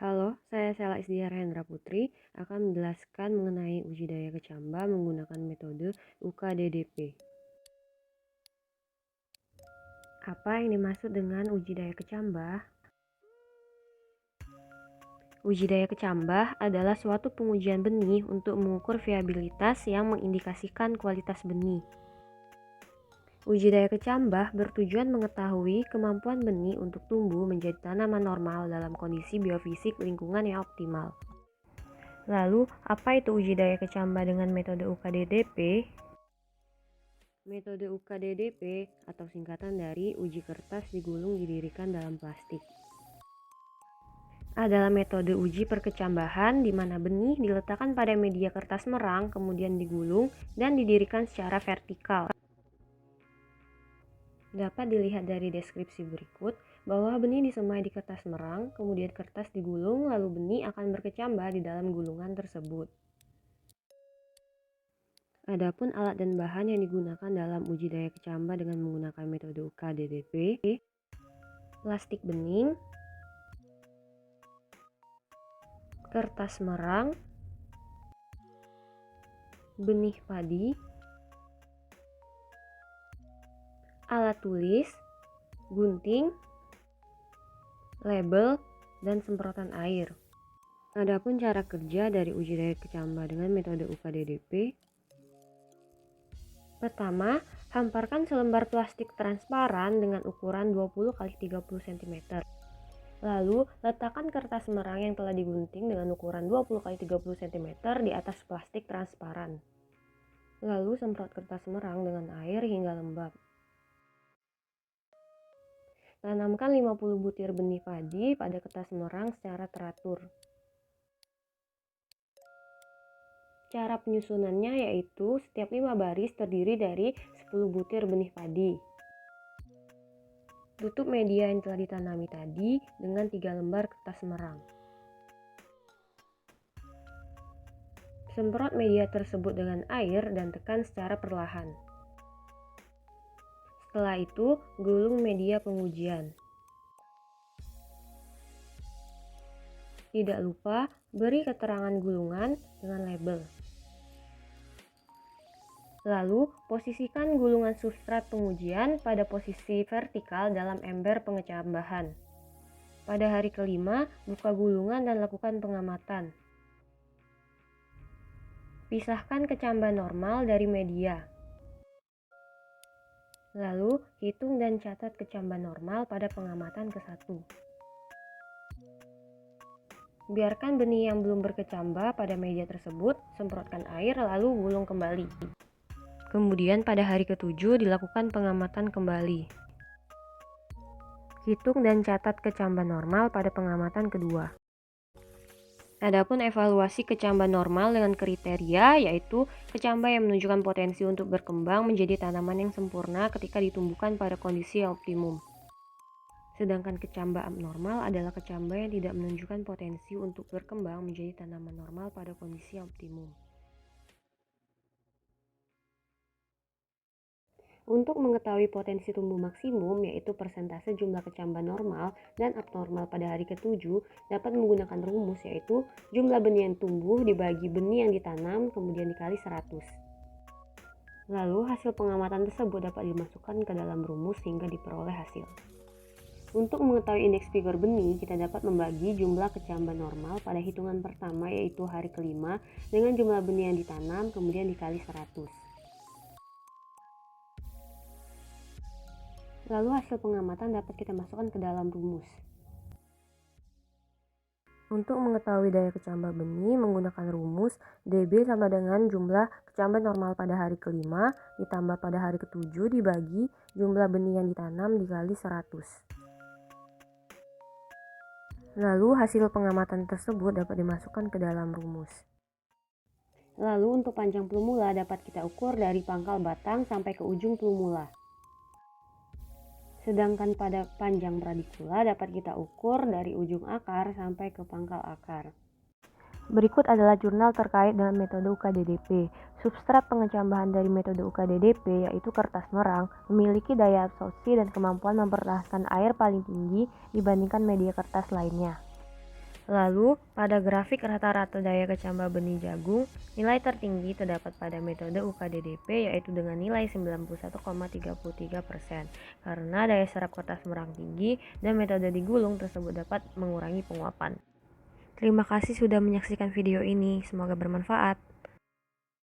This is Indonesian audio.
Halo, saya Sela Isdiara Hendra Putri akan menjelaskan mengenai uji daya kecambah menggunakan metode UKDDP. Apa yang dimaksud dengan uji daya kecambah? Uji daya kecambah adalah suatu pengujian benih untuk mengukur viabilitas yang mengindikasikan kualitas benih. Uji daya kecambah bertujuan mengetahui kemampuan benih untuk tumbuh menjadi tanaman normal dalam kondisi biofisik lingkungan yang optimal. Lalu, apa itu uji daya kecambah dengan metode UKDDP? Metode UKDDP atau singkatan dari uji kertas digulung didirikan dalam plastik adalah metode uji perkecambahan di mana benih diletakkan pada media kertas merang, kemudian digulung dan didirikan secara vertikal. Dapat dilihat dari deskripsi berikut bahwa benih disemai di kertas merang, kemudian kertas digulung, lalu benih akan berkecambah di dalam gulungan tersebut. Adapun alat dan bahan yang digunakan dalam uji daya kecambah dengan menggunakan metode UKDDP, plastik bening, kertas merang, benih padi, alat tulis, gunting, label, dan semprotan air. Adapun cara kerja dari uji daya kecambah dengan metode UKDDP. Pertama, hamparkan selembar plastik transparan dengan ukuran 20 x 30 cm. Lalu, letakkan kertas merang yang telah digunting dengan ukuran 20 x 30 cm di atas plastik transparan. Lalu, semprot kertas merang dengan air hingga lembab. Tanamkan 50 butir benih padi pada kertas merang secara teratur. Cara penyusunannya yaitu setiap 5 baris terdiri dari 10 butir benih padi. Tutup media yang telah ditanami tadi dengan 3 lembar kertas merang. Semprot media tersebut dengan air dan tekan secara perlahan. Setelah itu, gulung media pengujian. Tidak lupa beri keterangan gulungan dengan label. Lalu, posisikan gulungan substrat pengujian pada posisi vertikal dalam ember pengecambahan. Pada hari kelima, buka gulungan dan lakukan pengamatan. Pisahkan kecambah normal dari media. Lalu, hitung dan catat kecambah normal pada pengamatan ke-1. Biarkan benih yang belum berkecambah pada media tersebut, semprotkan air lalu gulung kembali. Kemudian pada hari ke-7 dilakukan pengamatan kembali. Hitung dan catat kecambah normal pada pengamatan kedua. Adapun evaluasi kecambah normal dengan kriteria yaitu kecambah yang menunjukkan potensi untuk berkembang menjadi tanaman yang sempurna ketika ditumbuhkan pada kondisi yang optimum. Sedangkan kecambah abnormal adalah kecambah yang tidak menunjukkan potensi untuk berkembang menjadi tanaman normal pada kondisi yang optimum. Untuk mengetahui potensi tumbuh maksimum, yaitu persentase jumlah kecambah normal dan abnormal pada hari ke-7, dapat menggunakan rumus yaitu jumlah benih yang tumbuh dibagi benih yang ditanam kemudian dikali 100. Lalu hasil pengamatan tersebut dapat dimasukkan ke dalam rumus hingga diperoleh hasil. Untuk mengetahui indeks figur benih, kita dapat membagi jumlah kecambah normal pada hitungan pertama yaitu hari kelima dengan jumlah benih yang ditanam kemudian dikali 100. Lalu hasil pengamatan dapat kita masukkan ke dalam rumus. Untuk mengetahui daya kecambah benih menggunakan rumus DB sama dengan jumlah kecambah normal pada hari kelima ditambah pada hari ke-7 dibagi jumlah benih yang ditanam dikali 100. Lalu hasil pengamatan tersebut dapat dimasukkan ke dalam rumus. Lalu untuk panjang plumula dapat kita ukur dari pangkal batang sampai ke ujung plumula. Sedangkan pada panjang radikula dapat kita ukur dari ujung akar sampai ke pangkal akar. Berikut adalah jurnal terkait dengan metode UKDDP. Substrat pengecambahan dari metode UKDDP yaitu kertas merang memiliki daya absorpsi dan kemampuan mempertahankan air paling tinggi dibandingkan media kertas lainnya. Lalu, pada grafik rata-rata daya kecambah benih jagung, nilai tertinggi terdapat pada metode UKDDP yaitu dengan nilai 91,33% karena daya serap kertas merang tinggi dan metode digulung tersebut dapat mengurangi penguapan. Terima kasih sudah menyaksikan video ini, semoga bermanfaat.